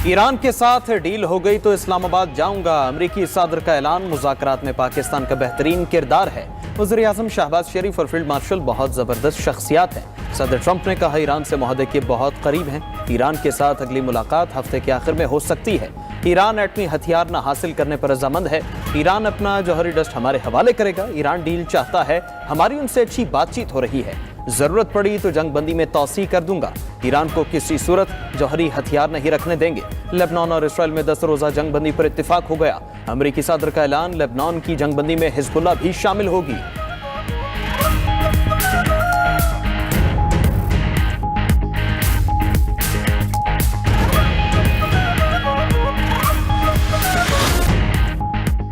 Iran के साथ deal हो गई तो इस्लामाबाद जाऊंगा, अमरीकी सदर का ऐलान। मुज़ाकरात में पाकिस्तान का बेहतरीन किरदार है। वज़ीर आज़म शहबाज शरीफ और फील्ड मार्शल बहुत ज़बरदस्त शख्सियात हैं। सदर ट्रंप ने कहा ईरान से मुआहदे के बहुत करीब हैं। ईरान के साथ अगली मुलाकात हफ्ते के आखिर में हो सकती है। ईरान एटमी हथियार न हासिल करने पर रजामंद है। ईरान अपना जौहरी डस्ट हमारे हवाले करेगा। ईरान डील चाहता है, हमारी उनसे अच्छी बातचीत हो रही है। जरूरत पड़ी तो जंग बंदी में तौसी कर दूंगा। ईरान को किसी सूरत जौहरी हथियार नहीं रखने देंगे। लेबनान और इसराइल में 10 रोजा जंग बंदी पर इत्तेफाक हो गया। अमरीकी सदर का ऐलान, लेबनान की जंग बंदी में हिजबुल्लाह भी शामिल होगी।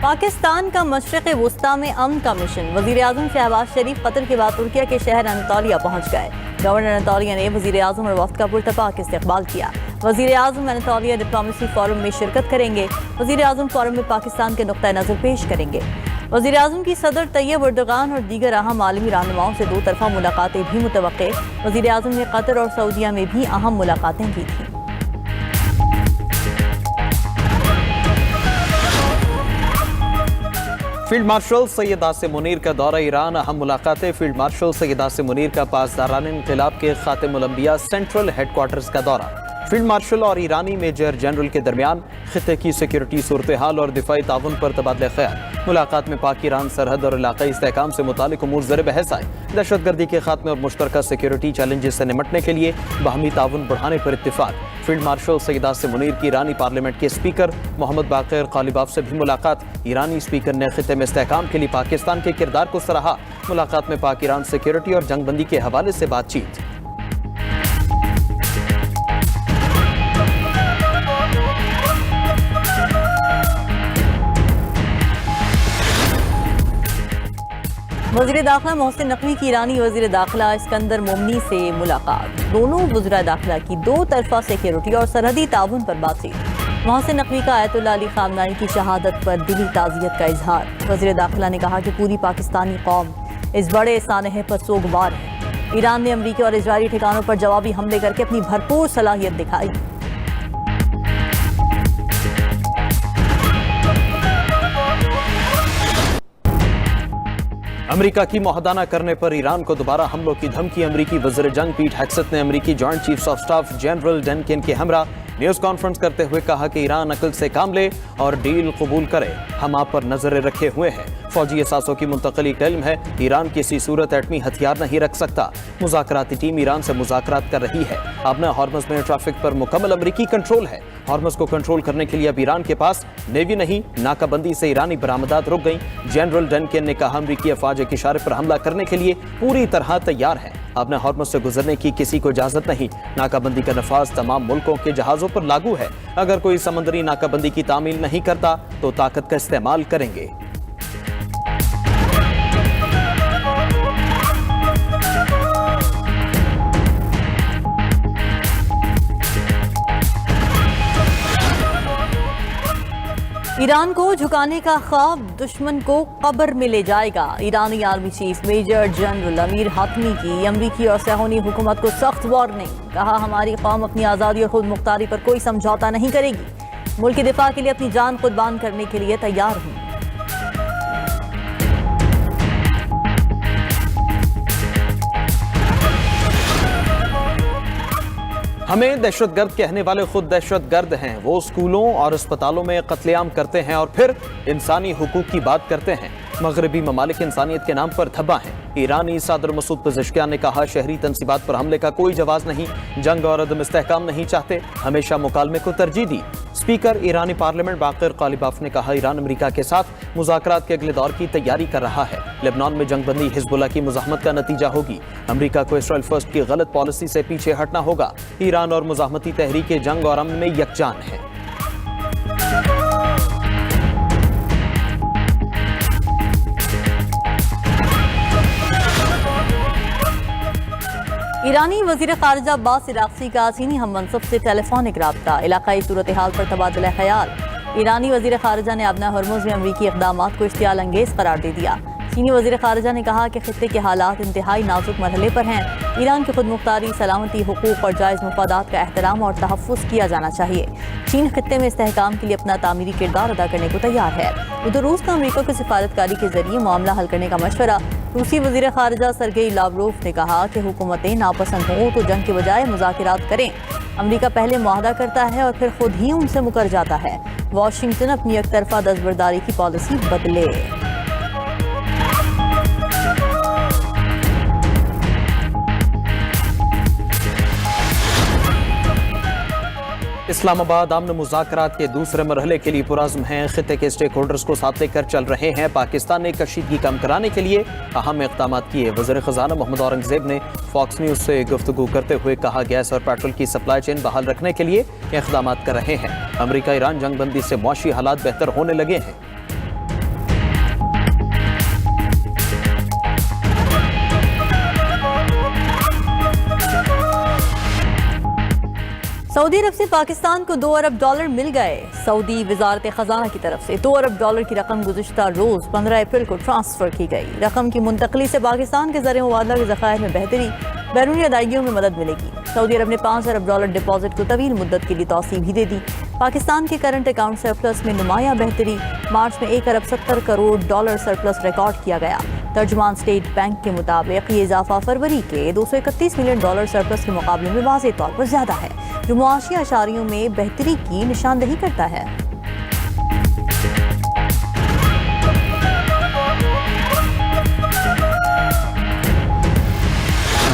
पाकिस्तान का मशरिक़ वुस्ता में अमन का मिशन। वज़ीर आज़म शहबाज शरीफ कतर के बाद तुर्किया के शहर अनातोलिया पहुँच गए। गवर्नर अनातोलिया ने वज़ीर आज़म और वफ़द का पुरतपाक इस्तक़बाल किया। वज़ीर आज़म अनातोलिया डिप्लोमेसी फोरम में शिरकत करेंगे। वज़ीर आज़म फोरम में पाकिस्तान के नुक्ता नज़र पेश करेंगे। वज़ीर आज़म की सदर तैयब एर्दोगान और दीगर अहम आलमी रहनुमाओं से 2 तरफ़ा मुलाकातें भी मुतवक्के। वज़ीर आज़म ने कतर और सऊदीया में भी अहम मुलाकातें की थीं। फील्ड मार्शल सैयद आसिम मुनीर का दौरा ईरान, अहम मुलाकातें। फील्ड मार्शल सैयद आसिम मुनीर का पासदारान इंक़िलाब के खातिमुल अंबिया सेंट्रल हेडक्वार्टर्स का दौरा। फील्ड मार्शल और ईरानी मेजर जनरल के दरमियान खित्ते की सिक्योरिटी सूरत हाल और दिफाई ताउन पर तबादला ख्याल। मुलाकात में पाक ईरान सरहद और इलाकाई इस्तेहकाम से मुतालिक उमूर ज़र बहस आए। दहशतगर्दी के खात्मे और मुश्तरका सिक्योरिटी चैलेंजेस से निमटने के लिए बाहमी ताउन बढ़ाने पर इत्तिफाक। फील्ड मार्शल सैयद आसिम मुनीर की ईरानी पार्लियामेंट के स्पीकर मोहम्मद बाक़िर क़ालिबाफ से भी मुलाकात। ईरानी स्पीकर ने खित्ते में इस्तेहकाम के लिए पाकिस्तान के किरदार को सराहा। मुलाकात में पाक ईरान सिक्योरिटी और जंग बंदी के हवाले से बातचीत। वज़ीर दाखिला मोहसिन नकवी की ईरानी वज़ीर दाखिला इस्कंदर मोमनी से मुलाकात। दोनों वज़ीर दाखिला की 2 तरफ़ा सिक्योरिटी और सरहदी ताउन पर बातचीत। मोहसिन नकवी का आयतुल्लाह अली ख़ामनाई की शहादत पर दिली ताज़ियत का इजहार। वज़ीर दाखिला ने कहा कि पूरी पाकिस्तानी कौम इस बड़े सानहे पर सोगवार है। ईरान ने अमरीकी और इजरायली ठिकानों पर जवाबी हमले करके अपनी भरपूर सलाहियत दिखाई। अमेरिका की मुआहदा करने पर ईरान को दोबारा हमलों की धमकी। अमरीकी वज़ीर जंग पीट हेग्सेथ ने अमरीकी joint chiefs of staff general Duncan के हमरा न्यूज़ कॉन्फ्रेंस करते हुए कहा कि ईरान अकल से काम ले और डील कबूल करे। हम आप पर नजरें रखे हुए हैं। फौजी एहसासों की मुंतकली का इल्म है। ईरान किसी सूरत एटमी हथियार नहीं रख सकता। मुज़ाकराती टीम ईरान से मुज़ाकरात कर रही है। अब न हॉर्मज़ में ट्रैफिक पर मुकम्मल अमरीकी कंट्रोल है। हॉर्मज़ को कंट्रोल करने के लिए अब ईरान के पास नेवी नहीं, नाकाबंदी से ईरानी बरामदात रुक गई। जनरल डनकन ने कहा अमरीकी अफवाज एक इशारे पर हमला करने के लिए पूरी तरह तैयार है। अब न हॉर्मज़ से गुजरने की किसी को इजाजत नहीं। नाकाबंदी का नफाज तमाम मुल्कों के जहाजों पर लागू है। अगर कोई समंदरी नाकाबंदी की तामील नहीं करता तो ताकत का इस्तेमाल करेंगे। ईरान को झुकाने का ख्वाब दुश्मन को कब्र में ले जाएगा। ईरानी army chief major general Amir Hatami की अमरीकी और सैहोनी हुकूमत को सख्त वार्निंग। कहा हमारी कौम अपनी आज़ादी और खुद मुख्तारी पर कोई समझौता नहीं करेगी। मुल्क के दिफा के लिए अपनी जान कुर्बान करने के लिए तैयार हूँ। हमें दहशतगर्द कहने वाले खुद दहशतगर्द हैं। वो स्कूलों और अस्पतालों में कत्लेआम करते हैं और फिर इंसानी हुकूक की बात करते हैं। मगरबी ममालिक इंसानियत के नाम पर धब्बा हैं। ईरानी सदर मसूद पज़ेश्कियान ने कहा शहरी तंसीबात पर हमले का कोई जवाब नहीं। जंग और अदम इस्तेहकाम नहीं चाहते, हमेशा मुकालमे को तरजीह दी। स्पीकर ईरानी पार्लियामेंट बाक़िर क़ालिबाफ ने कहा ईरान अमरीका के साथ मुज़ाकरात के अगले दौर की तैयारी कर रहा है। लेबनान में जंग बंदी हिजबुल्लाह की मुज़ाहमत का नतीजा होगी। अमरीका को इसराइल फर्स्ट की गलत पॉलिसी से पीछे हटना होगा। ईरान और मुज़ाहमती तहरीक जंग और अमन में यकजान है। ईरानी वज़ीर ख़ारिजा अब्बास इराक़ची का चीनी हम मनसब से टेलीफोनिक राब्ता। इलाकाई सूरत हाल पर तबादला ख्याल। ईरानी वज़ीर ख़ारिजा ने अपना हॉर्मुज़ में अमरीकी इक़दामात को इश्तियाल अंगेज़ करार दे दिया। چینی وزیر خارجہ نے کہا کہ خطے کے حالات انتہائی نازک مرحلے پر ہیں. ایران کی خود مختاری، سلامتی، حقوق اور جائز مفادات کا احترام اور تحفظ کیا جانا چاہیے. چین خطے میں استحکام کے لیے اپنا تعمیری کردار ادا کرنے کو تیار ہے. ادھر روس کا امریکہ کو سفارتکاری کے ذریعے معاملہ حل کرنے کا مشورہ. روسی وزیر خارجہ سرگئی لاوروف نے کہا کہ حکومتیں ناپسند ہوں تو جنگ کے بجائے مذاکرات کریں. امریکہ پہلے معاہدہ کرتا ہے اور پھر خود ہی ان سے مکر جاتا ہے. واشنگٹن اپنی یک طرفہ دستبرداری کی پالیسی بدلے. اسلام آباد امن مذاکرات کے دوسرے مرحلے کے لیے پرعزم ہیں. خطے کے اسٹیک ہولڈرز کو ساتھ لے کر چل رہے ہیں. پاکستان نے کشیدگی کم کرانے کے لیے اہم اقدامات کیے. وزیر خزانہ محمد اورنگزیب نے فاکس نیوز سے گفتگو کرتے ہوئے کہا گیس اور پیٹرول کی سپلائی چین بحال رکھنے کے لیے اقدامات کر رہے ہیں. امریکہ ایران جنگ بندی سے معاشی حالات بہتر ہونے لگے ہیں. سعودی عرب سے پاکستان کو $2 ارب مل گئے. سعودی وزارت خزانہ کی طرف سے $2 ارب کی رقم گزشتہ روز 15 اپریل کو ٹرانسفر کی گئی. رقم کی منتقلی سے پاکستان کے زر مبادلہ کے ذخائر میں بہتری، بیرونی ادائیگیوں میں مدد ملے گی. سعودی عرب نے $5 ارب ڈپازٹ کو طویل مدت کے لیے توسیع بھی دے دی. پاکستان کے کرنٹ اکاؤنٹ سرپلس میں نمایاں بہتری. مارچ میں $1 ارب 70 کروڑ سرپلس ریکارڈ کیا گیا. ترجمان اسٹیٹ بینک کے مطابق یہ اضافہ فروری کے $231 ملین سرپلس کے مقابلے میں واضح طور پر زیادہ ہے، جو معاشی اشاریوں میں بہتری کی نشاندہی کرتا ہے.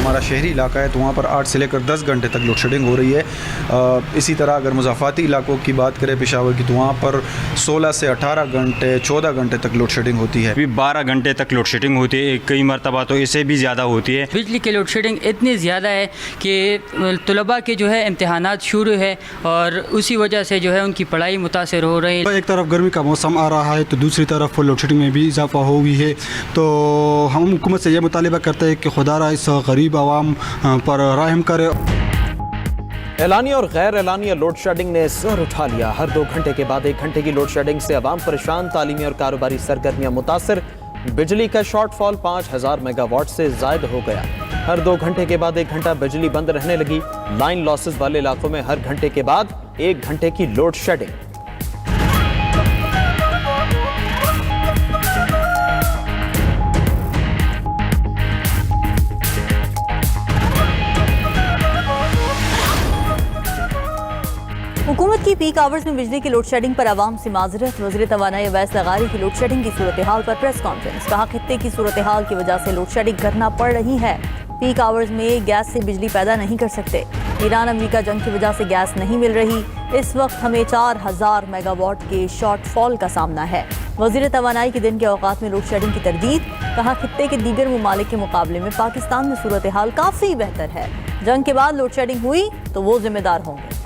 ہمارا شہری علاقہ ہے تو وہاں پر 8 سے لے کر 10 گھنٹے تک لوڈ شیڈنگ ہو رہی ہے. اسی طرح اگر مضافاتی علاقوں کی بات کریں پشاور کی تو وہاں پر 16 سے 18 گھنٹے 14 گھنٹے تک لوڈ شیڈنگ ہوتی ہے. 12 گھنٹے تک لوڈ شیڈنگ ہوتی ہے، کئی مرتبہ تو اس سے بھی زیادہ ہوتی ہے. بجلی کی لوڈ شیڈنگ اتنی زیادہ ہے کہ طلباء کے جو ہے امتحانات شروع ہے اور اسی وجہ سے جو ہے ان کی پڑھائی متاثر ہو رہی ہے. ایک طرف گرمی کا موسم آ رہا ہے تو دوسری طرف لوڈ شیڈنگ میں بھی اضافہ ہو گئی ہے. تو ہم حکومت سے یہ مطالبہ کرتے ہیں کہ خدا را اس غریب عوام پر رحم کرے. اعلانیہ اور غیر اعلانیہ لوڈ شیڈنگ نے سر اٹھا لیا. ہر 2 گھنٹے کے بعد 1 گھنٹے کی لوڈ شیڈنگ سے عوام پریشان، تعلیمی اور کاروباری سرگرمیاں متاثر. بجلی کا شارٹ فال 5000 میگا واٹ سے زائد ہو گیا. ہر 2 گھنٹے کے بعد 1 گھنٹہ بجلی بند رہنے لگی. لائن لاسز والے علاقوں میں ہر گھنٹے کے بعد 1 گھنٹے کی لوڈ شیڈنگ. حکومت کی پیک آورز میں بجلی کی لوڈ شیڈنگ پر عوام سے معذرت. وزیر توانائی اویس لغاری کی لوڈ شیڈنگ کی صورتحال پر پریس کانفرنس. کہا خطے کی صورتحال کی وجہ سے لوڈ شیڈنگ کرنا پڑ رہی ہے. پیک آورز میں گیس سے بجلی پیدا نہیں کر سکتے. ایران امریکہ جنگ کی وجہ سے گیس نہیں مل رہی. اس وقت ہمیں 4000 میگا واٹ کے شارٹ فال کا سامنا ہے. وزیر توانائی کے دن کے اوقات میں لوڈ شیڈنگ کی تردید. کہا خطے کے دیگر ممالک کے مقابلے میں پاکستان میں صورتحال کافی بہتر ہے. جنگ کے بعد لوڈ شیڈنگ ہوئی تو وہ ذمہ دار ہوں گے.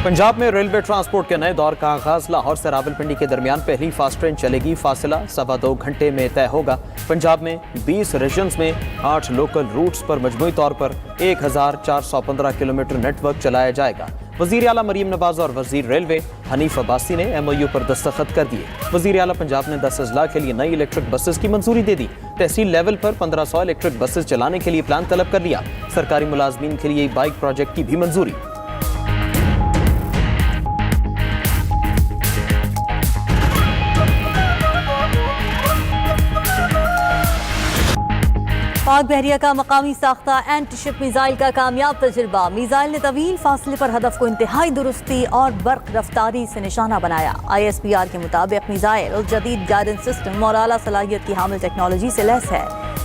پنجاب میں ریلوے ٹرانسپورٹ کے نئے دور کا آغاز. لاہور سے راولپنڈی کے درمیان پہلی فاسٹ ٹرین چلے گی. فاصلہ 2.25 گھنٹے میں طے ہوگا. پنجاب میں 20 ریجنز میں 8 لوکل روٹس پر مجموعی طور پر 1415 کلومیٹر نیٹ ورک چلایا جائے گا. وزیر اعلیٰ مریم نواز اور وزیر ریلوے حنیف عباسی نے MOU پر دستخط کر دیے. وزیر اعلیٰ پنجاب نے 10 اضلاع کے لیے نئی الیکٹرک بسز کی منظوری دے دی. تحصیل لیول پر 1500 الیکٹرک بسز چلانے کے لیے پلان طلب کر لیا. سرکاری ملازمین کے لیے بائک پروجیکٹ کی بھی منظوری. پاک بحریہ کا مقامی ساختہ اینٹی شپ میزائل کا کامیاب تجربہ. میزائل نے طویل فاصلے پر ہدف کو انتہائی درستی اور برق رفتاری سے نشانہ بنایا. ISPR کے مطابق میزائل جدید گائیڈنس سسٹم اور اعلیٰ صلاحیت کی حامل ٹیکنالوجی سے لیس ہے.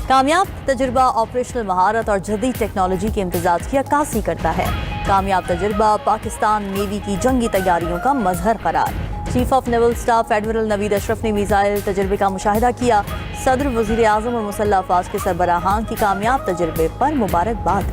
کامیاب تجربہ آپریشنل مہارت اور جدید ٹیکنالوجی کے امتزاج کی عکاسی کرتا ہے. کامیاب تجربہ پاکستان نیوی کی جنگی تیاریوں کا مظہر قرار. Chief of naval staff admiral Naveed Ashraf نے میزائل تجربے کا مشاہدہ کیا. صدر، وزیر اعظم اور مسلح افواج کے سربراہان کی کامیاب تجربے پر مبارکباد.